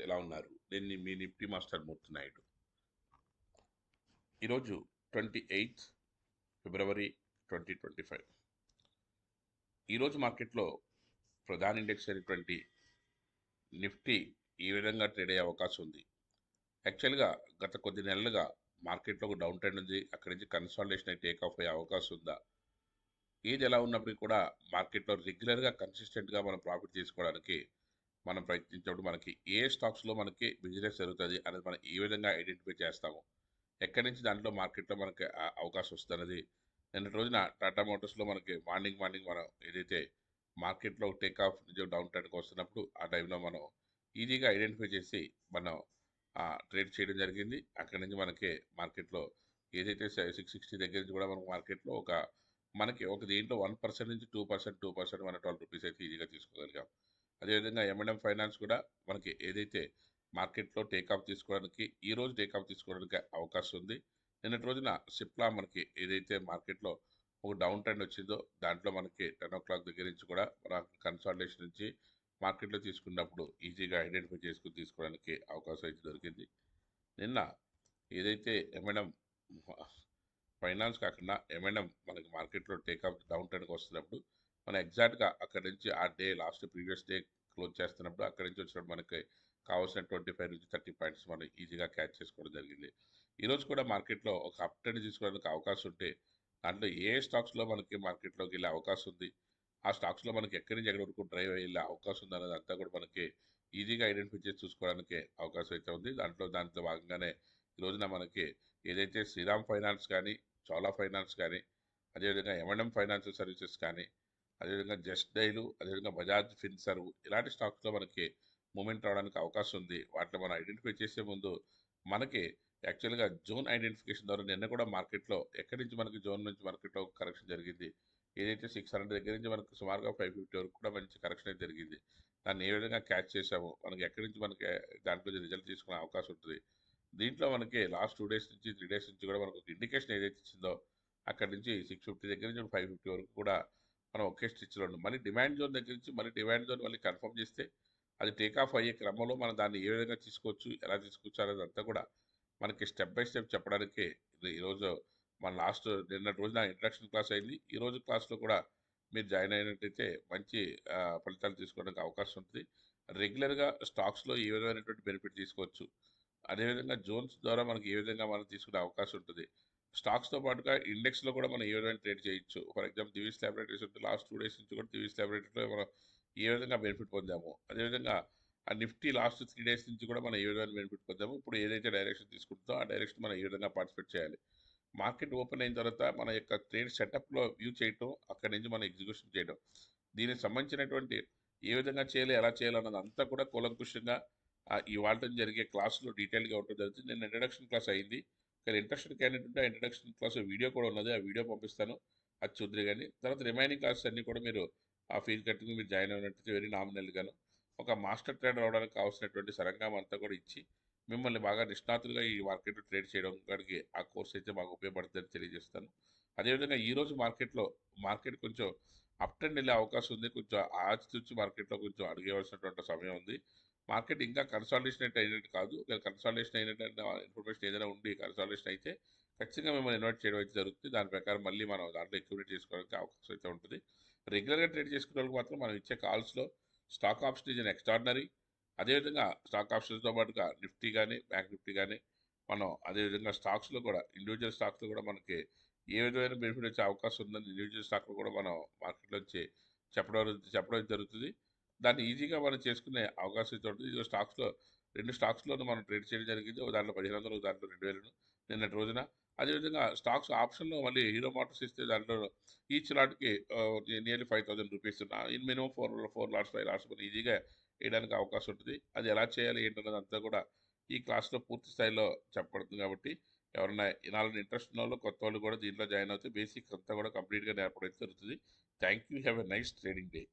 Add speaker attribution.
Speaker 1: ఎలా ఉన్నారు? నేను మీ నిఫ్టీ మాస్టర్ మూర్తి నాయుడు. ఈరోజు 28 ఫిబ్రవరి 2025. ఈరోజు మార్కెట్లో ప్రధాన ఇండెక్స్ అయినటువంటి నిఫ్టీ ఈ విధంగా ట్రేడ్ అయ్యే అవకాశం ఉంది. యాక్చువల్గా గత కొద్ది నెలలుగా మార్కెట్లో ఒక డౌన్ ట్రెండ్ ఉంది. అక్కడి నుంచి కన్సాలిడేషన్ అయి టేక్ ఆఫ్ అయ్యే అవకాశం ఉందా? ఏది ఎలా ఉన్నప్పటికీ కూడా మార్కెట్లో రెగ్యులర్గా కన్సిస్టెంట్గా మనం ప్రాఫిట్ తీసుకోవడానికి మనం ప్రయత్నించినప్పుడు మనకి ఏ స్టాక్స్లో మనకి బిజినెస్ జరుగుతుంది అనేది మనం ఏ విధంగా ఐడెంటిఫై చేస్తాము, ఎక్కడి నుంచి దాంట్లో మార్కెట్లో మనకి అవకాశం వస్తుంది అనేది నిన్నటి రోజున టాటా మోటార్స్లో మనకి మార్నింగ్ మనం ఏదైతే మార్కెట్లో టేక్ ఆఫ్ నుంచి డౌన్ ట్రెండ్కి వస్తున్నప్పుడు ఆ టైంలో మనం ఈజీగా ఐడెంటిఫై చేసి మనం ట్రేడ్ చేయడం జరిగింది. అక్కడి నుంచి మనకి మార్కెట్లో ఏదైతే 660 దగ్గర నుంచి కూడా మనకు మార్కెట్లో మనకి ఒక దీంట్లో 1% నుంచి 2% మన 12 రూపీస్ అయితే ఈజీగా తీసుకోగలిగాం. అదేవిధంగా M&M ఫైనాన్స్ కూడా మనకి ఏదైతే మార్కెట్లో టేకాఫ్ తీసుకోవడానికి ఈరోజు టేకాఫ్ తీసుకోవడానికి అవకాశం ఉంది. నిన్నటి రోజున సిప్లా మనకి ఏదైతే మార్కెట్లో ఒక డౌన్ ట్రెండ్ వచ్చిందో దాంట్లో మనకి 10 o'clock దగ్గర నుంచి కూడా మన కన్సాలిడేషన్ నుంచి మార్కెట్లో తీసుకున్నప్పుడు ఈజీగా ఐడెంటిఫై చేసుకుని తీసుకోవడానికి అవకాశం అయితే దొరికింది. నిన్న ఏదైతే M&M ఫైనాన్స్ కాకుండా M&M మనకి మార్కెట్లో టేకాఫ్ డౌన్ ట్రెండ్కి వస్తున్నప్పుడు మనం ఎగ్జాక్ట్గా అక్కడి నుంచి ఆ day last previous day close చేస్తున్నప్పుడు అక్కడి నుంచి వచ్చినప్పుడు మనకి కావాల్సిన 25 నుంచి 30 పాయింట్స్ మనం ఈజీగా క్యాచ్ చేసుకోవడం జరిగింది. ఈరోజు కూడా మార్కెట్లో ఒక అప్ ట్రెండ్ తీసుకోవడానికి అవకాశం ఉంటే దాంట్లో ఏ స్టాక్స్లో మనకి మార్కెట్లోకి వెళ్ళే అవకాశం ఉంది, ఆ స్టాక్స్లో మనకి ఎక్కడి నుంచి ఎక్కడి వరకు డ్రైవ్ వెళ్ళే అవకాశం ఉంది అనేది అంతా కూడా మనకి ఈజీగా ఐడెంటిఫై చేసి చూసుకోవడానికి అవకాశం అయితే ఉంది. దాంట్లో భాగంగానే ఈ రోజున మనకి ఏదైతే శ్రీరామ్ ఫైనాన్స్ కానీ, చోలా ఫైనాన్స్ కానీ, అదేవిధంగా M&M ఫైనాన్షియల్ సర్వీసెస్ కానీ, అదేవిధంగా జస్ట్ డైలు, అదేవిధంగా బజాజ్ ఫిన్సర్వ్ ఇలాంటి స్టాక్స్లో మనకి మూమెంట్ రావడానికి అవకాశం ఉంది. వాటిలో మనం ఐడెంటిఫై చేసే ముందు మనకి యాక్చువల్గా జోన్ ఐడెంటిఫికేషన్ ద్వారా నిన్న కూడా మార్కెట్లో ఎక్కడి నుంచి మనకి జోన్ నుంచి మార్కెట్లో కరెక్షన్ జరిగింది. ఏదైతే 600 దగ్గర నుంచి మనకు సుమారుగా 550 వరకు కూడా మంచి కరెక్షన్ అయితే జరిగింది. దాన్ని ఏ విధంగా క్యాచ్ చేసాము, మనకి ఎక్కడి నుంచి మనకి దాంట్లో రిజల్ట్ తీసుకునే అవకాశం ఉంటుంది. దీంట్లో మనకి లాస్ట్ 2 days నుంచి 3 days నుంచి కూడా మనకు ఒక ఇండికేషన్ ఏదైతే ఇచ్చిందో అక్కడి నుంచి 650 దగ్గర నుంచి 550 వరకు కూడా మనం ఒకే స్టిచ్లో ఉన్నాం. మళ్ళీ డిమాండ్ జోన్ దగ్గర నుంచి మళ్ళీ డిమాండ్ జోన్ మళ్ళీ కన్ఫర్మ్ చేస్తే అది టేక్ ఆఫ్ అయ్యే క్రమంలో మనం దాన్ని ఏ విధంగా తీసుకోవచ్చు, ఎలా తీసుకోవచ్చు అనేది అంతా కూడా మనకి స్టెప్ బై స్టెప్ చెప్పడానికి ఈరోజు మన నిన్నటి రోజున ఇంట్రడక్షన్ క్లాస్ అయింది. ఈరోజు క్లాస్లో కూడా మీరు జాయిన్ అయినట్టయితే మంచి ఫలితాలు తీసుకోవడానికి అవకాశం ఉంటుంది. రెగ్యులర్గా స్టాక్స్లో ఏ విధమైనటువంటి బెనిఫిట్ తీసుకోవచ్చు, అదేవిధంగా జోన్స్ ద్వారా మనకి ఏ విధంగా మనం తీసుకునే అవకాశం ఉంటుంది. స్టాక్స్తో పాటుగా ఇండెక్స్లో కూడా మనం ఏ విధంగా ట్రేడ్ చేయొచ్చు. ఫర్ ఎగ్జాంపుల్ దివీస్ ల్యాబొరేటరీస్ ఉంటే లాస్ట్ 2 days నుంచి కూడా దివీస్ ల్యాబొరేటరీలో మనం ఏ విధంగా బెనిఫిట్ పొందాము, అదేవిధంగా ఆ నిఫ్టీ లాస్ట్ 3 days నుంచి కూడా మనం ఏ విధంగా బెనిఫిట్ పొందాము, ఇప్పుడు ఏదైతే డైరెక్షన్ తీసుకుంటుందో ఆ డైరెక్షన్ మనం ఏ విధంగా పార్టిసిపేట్ చేయాలి. మార్కెట్ ఓపెన్ అయిన తర్వాత మన యొక్క ట్రేడ్ సెటప్లో వ్యూ చేయటం, అక్కడి నుంచి మనం ఎగ్జిక్యూషన్ చేయడం, దీనికి సంబంధించినటువంటి ఏ విధంగా చేయాలి, ఎలా చేయాలన్నది అంతా కూడా కూలంకుషంగా ఇవాళ జరిగే క్లాసులో డీటెయిల్గా ఉండడం జరుగుతుంది. నేను ఇంట్రడక్షన్ క్లాస్ అయింది. ఇక్కడ ఇంట్రెస్టెడ్ క్యాండిడేట్ ఉంటే ఆ ఇంట్రడక్షన్ క్లాస్ వీడియో కూడా ఉన్నది, ఆ వీడియో పంపిస్తాను, అది చూద్దరు. కానీ తర్వాత రిమైనింగ్ క్లాసెస్ అన్నీ కూడా మీరు ఆ ఫీజు కట్టుకుని మీరు జాయిన్ అయినట్టు వెరీ నామినల్గాను ఒక మాస్టర్ ట్రేడర్ అవడానికి కావాల్సినటువంటి సరంగం అంతా కూడా ఇచ్చి మిమ్మల్ని బాగా నిష్ణాతులుగా ఈ మార్కెట్లో ట్రేడ్ చేయడం కాడికి ఆ కోర్స్ అయితే మాకు ఉపయోగపడుతుందని తెలియజేస్తాను. అదేవిధంగా ఈరోజు మార్కెట్ కొంచెం అప్ ట్రెండ్ వెళ్ళే అవకాశం ఉంది. కొంచెం ఆచితూచి మార్కెట్లో కొంచెం అడిగేవలసినటువంటి సమయం ఉంది. మార్కెట్ ఇంకా కన్సాలిడేషన్ అయితే అయినట్టు కాదు. కన్సాలిడేషన్ అయినట్టు ఇన్ఫర్మేషన్ ఏదైనా ఉండి కన్సాలిడేషన్ అయితే ఖచ్చితంగా మిమ్మల్ని ఇన్వైట్ చేయడం అయితే జరుగుతుంది. దాని ప్రకారం మళ్ళీ మనం దాంట్లో ఎక్యుమిలేట్ చేసుకోవడానికి అవకాశం అయితే ఉంటుంది. రెగ్యులర్గా ట్రేడ్ చేసుకునే వాళ్ళకి మాత్రం మనం ఇచ్చే కాల్స్లో stock option is an extraordinary, అదేవిధంగా స్టాక్ ఆప్షన్స్తో పాటుగా నిఫ్టీ కానీ, బ్యాంక్ నిఫ్టీ కానీ మనం అదేవిధంగా స్టాక్స్లో కూడా ఇండివిజువల్ స్టాక్స్లో కూడా మనకి ఏ విధమైన బెనిఫిట్ వచ్చే అవకాశం ఉందని ఇండివిజువల్ స్టాక్లో కూడా మనం మార్కెట్లో వచ్చి చెప్పడం జరుగుతుంది. దాన్ని ఈజీగా మనం చేసుకునే అవకాశం అయితే ఉంటుంది. ఇదిగో రెండు స్టాక్స్లోనూ మనం ట్రేడ్ చేయడం జరిగింది. ఒక దాంట్లో 1500, దాంట్లో 2000 నిన్నటి రోజున. అదేవిధంగా స్టాక్స్ ఆప్షన్లో మళ్ళీ హీరో మోటార్స్ ఇస్తే దాంట్లో ఈచ్ లాట్కి nearly 5000 rupees in minimum 4 lots 5 lots మనం ఈజీగా వేయడానికి అవకాశం ఉంటుంది. అది ఎలా చేయాలి ఏంటన్నది అంతా కూడా ఈ క్లాస్లో పూర్తి స్థాయిలో చెప్పబడుతుంది. కాబట్టి ఎవరైనా వినాలని ఇంట్రెస్ట్ ఉన్న వాళ్ళు, కొత్త వాళ్ళు కూడా దీంట్లో జాయిన్ అవుతే బేసిక్స్ అంతా కూడా కంప్లీట్గా నేర్పడం జరుగుతుంది. Thank you. Have a nice trading day.